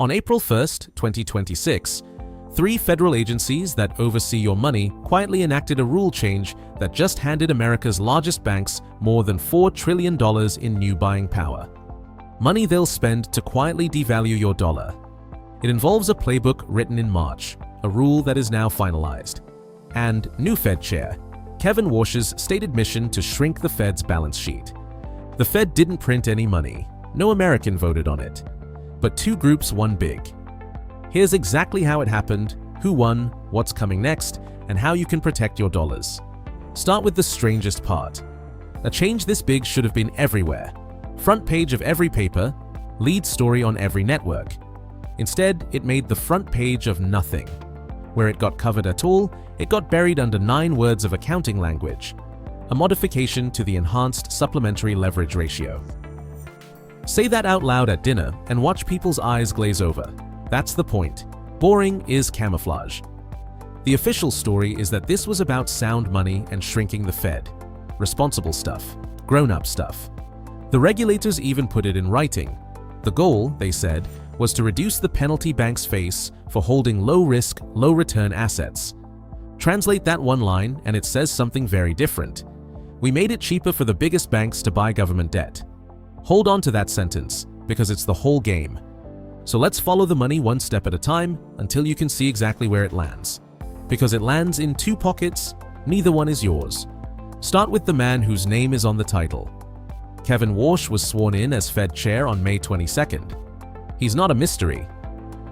On April 1st, 2026, three federal agencies that oversee your money quietly enacted a rule change that just handed America's largest banks more than $4 trillion in new buying power. Money they'll spend to quietly devalue your dollar. It involves a playbook written in March, a rule that is now finalized. And new Fed Chair, Kevin Warsh's stated mission to shrink the Fed's balance sheet. The Fed didn't print any money. No American voted on it. But two groups won big. Here's exactly how it happened, who won, what's coming next, and how you can protect your dollars. Start with the strangest part. A change this big should have been everywhere. Front page of every paper, lead story on every network. Instead, it made the front page of nothing. Where it got covered at all, it got buried under 9 words of accounting language. A modification to the enhanced supplementary leverage ratio. Say that out loud at dinner and watch people's eyes glaze over. That's the point. Boring is camouflage. The official story is that this was about sound money and shrinking the Fed. Responsible stuff. Grown-up stuff. The regulators even put it in writing. The goal, they said, was to reduce the penalty banks face for holding low-risk, low-return assets. Translate that one line and it says something very different. We made it cheaper for the biggest banks to buy government debt. Hold on to that sentence, because it's the whole game. So let's follow the money one step at a time until you can see exactly where it lands. Because it lands in 2 pockets, neither one is yours. Start with the man whose name is on the title. Kevin Warsh was sworn in as Fed Chair on May 22nd. He's not a mystery.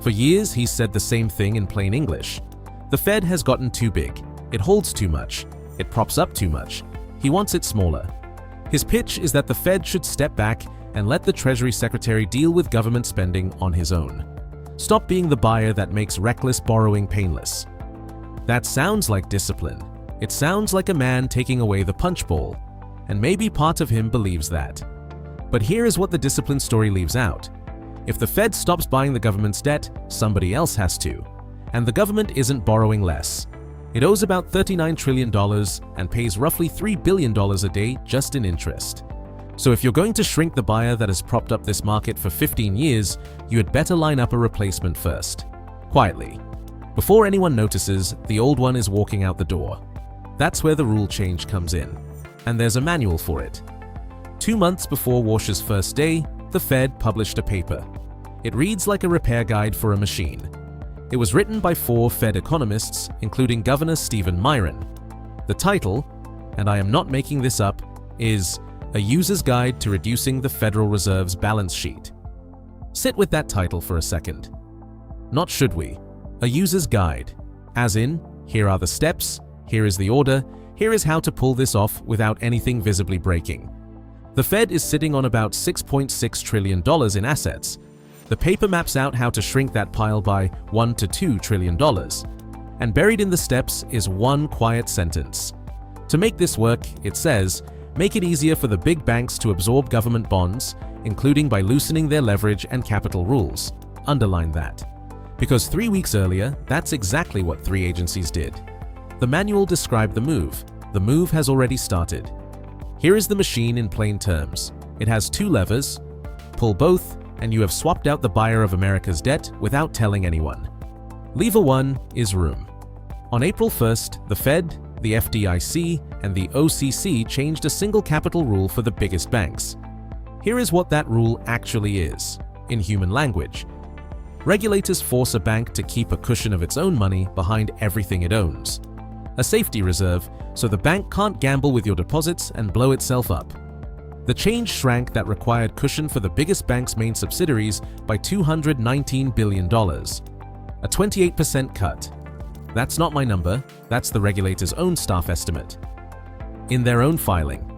For years, he's said the same thing in plain English. The Fed has gotten too big. It holds too much. It props up too much. He wants it smaller. His pitch is that the Fed should step back and let the Treasury Secretary deal with government spending on his own. Stop being the buyer that makes reckless borrowing painless. That sounds like discipline. It sounds like a man taking away the punch bowl. And maybe part of him believes that. But here is what the discipline story leaves out. If the Fed stops buying the government's debt, somebody else has to. And the government isn't borrowing less. It owes about $39 trillion and pays roughly $3 billion a day just in interest. So if you're going to shrink the buyer that has propped up this market for 15 years, you had better line up a replacement first. Quietly. Before anyone notices, the old one is walking out the door. That's where the rule change comes in. And there's a manual for it. 2 months before Warsh's first day, the Fed published a paper. It reads like a repair guide for a machine. It was written by 4 Fed economists, including Governor Stephen Miron. The title, and I am not making this up, is A User's Guide to Reducing the Federal Reserve's Balance Sheet. Sit with that title for a second. Not should we. A user's guide. As in, here are the steps, here is the order, here is how to pull this off without anything visibly breaking. The Fed is sitting on about $6.6 trillion in assets. The paper maps out how to shrink that pile by $1 to $2 trillion. And buried in the steps is one quiet sentence. To make this work, it says, make it easier for the big banks to absorb government bonds, including by loosening their leverage and capital rules. Underline that. Because 3 weeks earlier, that's exactly what 3 agencies did. The manual described the move. The move has already started. Here is the machine in plain terms. It has 2 levers. Pull both, and you have swapped out the buyer of America's debt without telling anyone. Lever 1 is room. On April 1st, the Fed, the FDIC, and the OCC changed a single capital rule for the biggest banks. Here is what that rule actually is, in human language. Regulators force a bank to keep a cushion of its own money behind everything it owns. A safety reserve, so the bank can't gamble with your deposits and blow itself up. The change shrank that required cushion for the biggest bank's main subsidiaries by $219 billion. A 28% cut. That's not my number, that's the regulator's own staff estimate. In their own filing.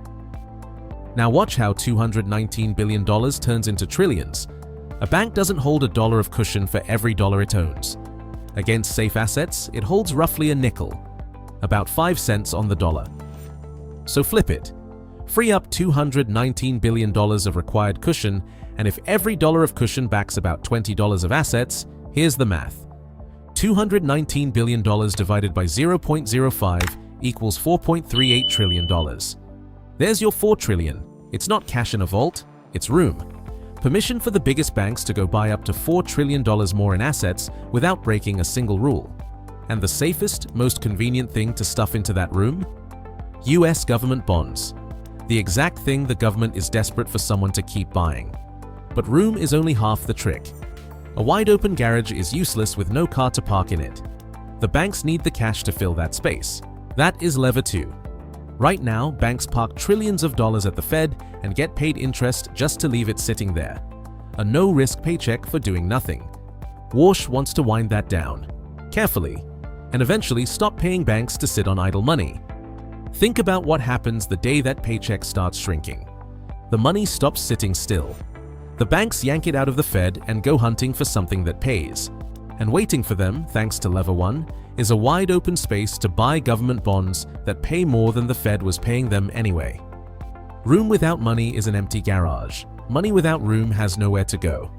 Now watch how $219 billion turns into trillions. A bank doesn't hold a dollar of cushion for every dollar it owns. Against safe assets, it holds roughly a nickel. About 5 cents on the dollar. So flip it. Free up $219 billion of required cushion, and if every dollar of cushion backs about $20 of assets, here's the math. $219 billion divided by 0.05 equals $4.38 trillion. There's your $4 trillion. It's not cash in a vault, it's room. Permission for the biggest banks to go buy up to $4 trillion more in assets without breaking a single rule. And the safest, most convenient thing to stuff into that room? US government bonds. The exact thing the government is desperate for someone to keep buying. But room is only half the trick. A wide-open garage is useless with no car to park in it. The banks need the cash to fill that space. That is lever 2. Right now, banks park trillions of dollars at the Fed and get paid interest just to leave it sitting there. A no-risk paycheck for doing nothing. Walsh wants to wind that down, carefully, and eventually stop paying banks to sit on idle money. Think about what happens the day that paycheck starts shrinking. The money stops sitting still. The banks yank it out of the Fed and go hunting for something that pays. And waiting for them, thanks to lever 1, is a wide open space to buy government bonds that pay more than the Fed was paying them anyway. Room without money is an empty garage. Money without room has nowhere to go.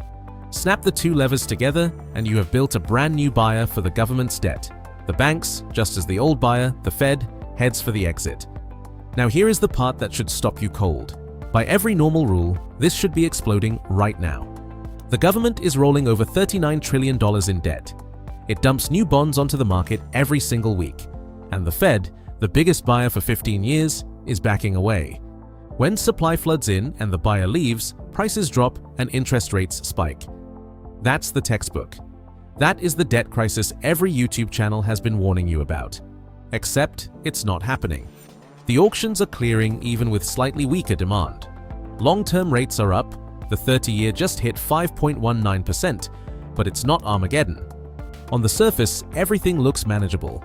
Snap the two levers together and you have built a brand new buyer for the government's debt. The banks, just as the old buyer, the Fed, heads for the exit. Now here is the part that should stop you cold. By every normal rule, this should be exploding right now. The government is rolling over $39 trillion in debt. It dumps new bonds onto the market every single week. And the Fed, the biggest buyer for 15 years, is backing away. When supply floods in and the buyer leaves, prices drop and interest rates spike. That's the textbook. That is the debt crisis every YouTube channel has been warning you about. Except it's not happening. The auctions are clearing even with slightly weaker demand. Long-term rates are up. The 30-year just hit 5.19%, but it's not Armageddon. On the surface, everything looks manageable.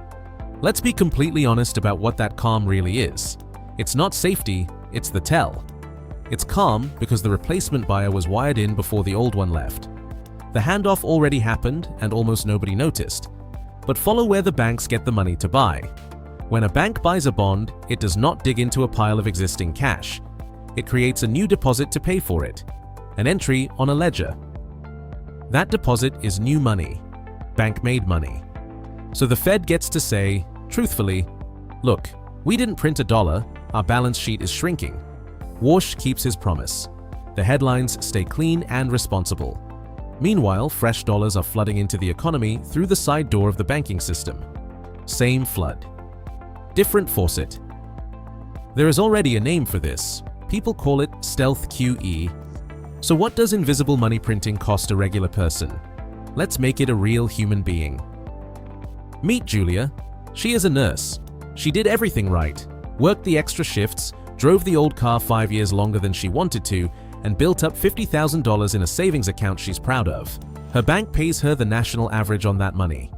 Let's be completely honest about what that calm really is. It's not safety, it's the tell. It's calm because the replacement buyer was wired in before the old one left. The handoff already happened and almost nobody noticed. But follow where the banks get the money to buy. When a bank buys a bond, it does not dig into a pile of existing cash. It creates a new deposit to pay for it. An entry on a ledger. That deposit is new money, bank-made money. So the Fed gets to say, truthfully, look, we didn't print $1, our balance sheet is shrinking. Walsh keeps his promise. The headlines stay clean and responsible. Meanwhile, fresh dollars are flooding into the economy through the side door of the banking system. Same flood. Different faucet. There is already a name for this. People call it stealth QE. So what does invisible money printing cost a regular person? Let's make it a real human being. Meet Julia. She is a nurse. She did everything right, worked the extra shifts, drove the old car 5 years longer than she wanted to, and built up $50,000 in a savings account she's proud of. Her bank pays her the national average on that money,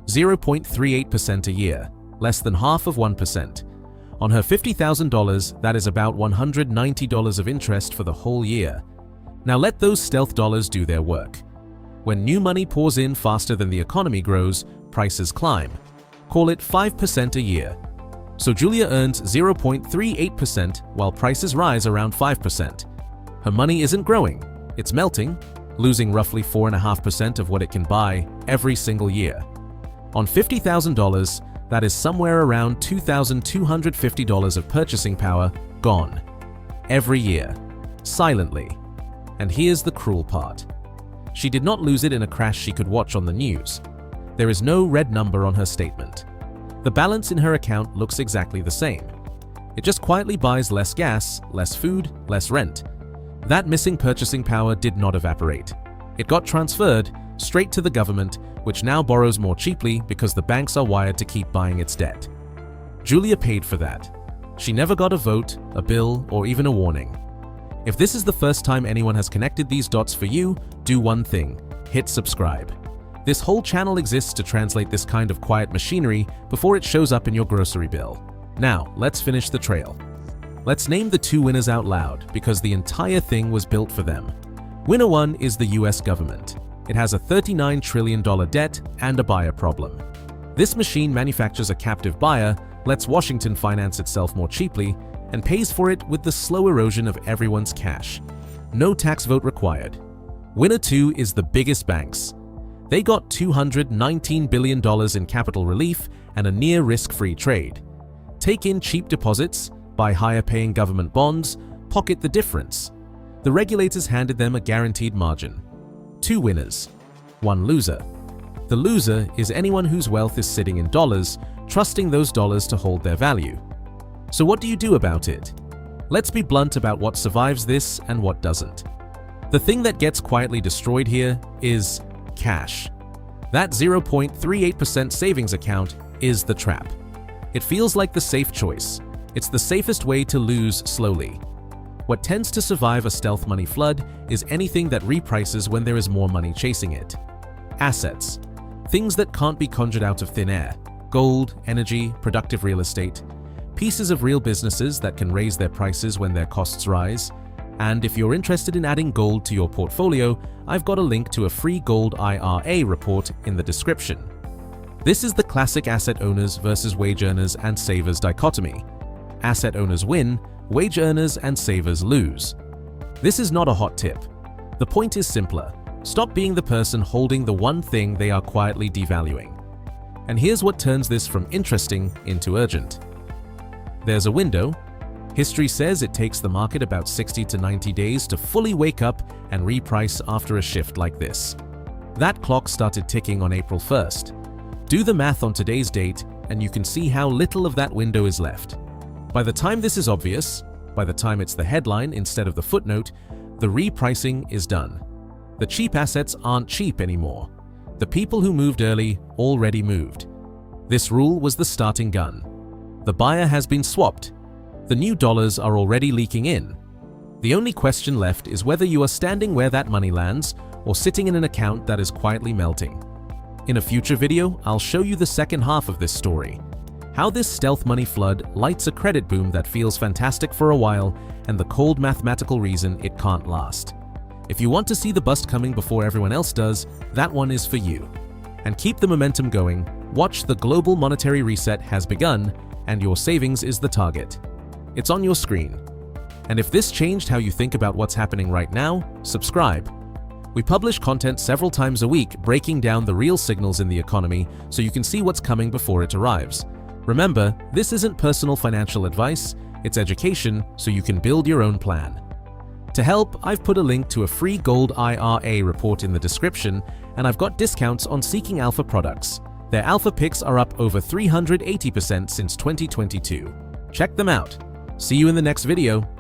0.38% a year, less than half of 1%. On her $50,000, that is about $190 of interest for the whole year. Now let those stealth dollars do their work. When new money pours in faster than the economy grows, prices climb. Call it 5% a year. So Julia earns 0.38% while prices rise around 5%. Her money isn't growing, it's melting, losing roughly 4.5% of what it can buy every single year. On $50,000, that is somewhere around $2,250 of purchasing power gone. Every year. Silently. And here's the cruel part. She did not lose it in a crash she could watch on the news. There is no red number on her statement. The balance in her account looks exactly the same. It just quietly buys less gas, less food, less rent. That missing purchasing power did not evaporate. It got transferred straight to the government, which now borrows more cheaply because the banks are wired to keep buying its debt. Julia paid for that. She never got a vote, a bill, or even a warning. If this is the first time anyone has connected these dots for you, do one thing: hit subscribe. This whole channel exists to translate this kind of quiet machinery before it shows up in your grocery bill. Now, let's finish the trail. Let's name the two winners out loud because the entire thing was built for them. Winner 1 is the US government. It has a $39 trillion debt and a buyer problem. This machine manufactures a captive buyer, lets Washington finance itself more cheaply, and pays for it with the slow erosion of everyone's cash. No tax vote required. Winner 2 is the biggest banks. They got $219 billion in capital relief and a near risk-free trade. Take in cheap deposits, buy higher-paying government bonds, pocket the difference. The regulators handed them a guaranteed margin. 2 winners, 1 loser. The loser is anyone whose wealth is sitting in dollars, trusting those dollars to hold their value. So what do you do about it? Let's be blunt about what survives this and what doesn't. The thing that gets quietly destroyed here is cash. That 0.38% savings account is the trap. It feels like the safe choice. It's the safest way to lose slowly. What tends to survive a stealth money flood is anything that reprices when there is more money chasing it. Assets. Things that can't be conjured out of thin air. Gold, energy, productive real estate. Pieces of real businesses that can raise their prices when their costs rise. And if you're interested in adding gold to your portfolio, I've got a link to a free gold IRA report in the description. This is the classic asset owners versus wage earners and savers dichotomy. Asset owners win, wage earners and savers lose. This is not a hot tip. The point is simpler. Stop being the person holding the one thing they are quietly devaluing. And here's what turns this from interesting into urgent. There's a window. History says it takes the market about 60 to 90 days to fully wake up and reprice after a shift like this. That clock started ticking on April 1st. Do the math on today's date and you can see how little of that window is left. By the time this is obvious, by the time it's the headline instead of the footnote, the repricing is done. The cheap assets aren't cheap anymore. The people who moved early already moved. This rule was the starting gun. The buyer has been swapped. The new dollars are already leaking in. The only question left is whether you are standing where that money lands or sitting in an account that is quietly melting. In a future video, I'll show you the second half of this story. How this stealth money flood lights a credit boom that feels fantastic for a while and the cold mathematical reason it can't last. If you want to see the bust coming before everyone else does, that one is for you. And keep the momentum going. Watch The Global Monetary Reset has begun and your savings is the target. It's on your screen. And if this changed how you think about what's happening right now, subscribe. We publish content several times a week breaking down the real signals in the economy so you can see what's coming before it arrives. Remember, this isn't personal financial advice, it's education so you can build your own plan. To help, I've put a link to a free gold IRA report in the description, and I've got discounts on Seeking Alpha products. Their alpha picks are up over 380% since 2022. Check them out. See you in the next video.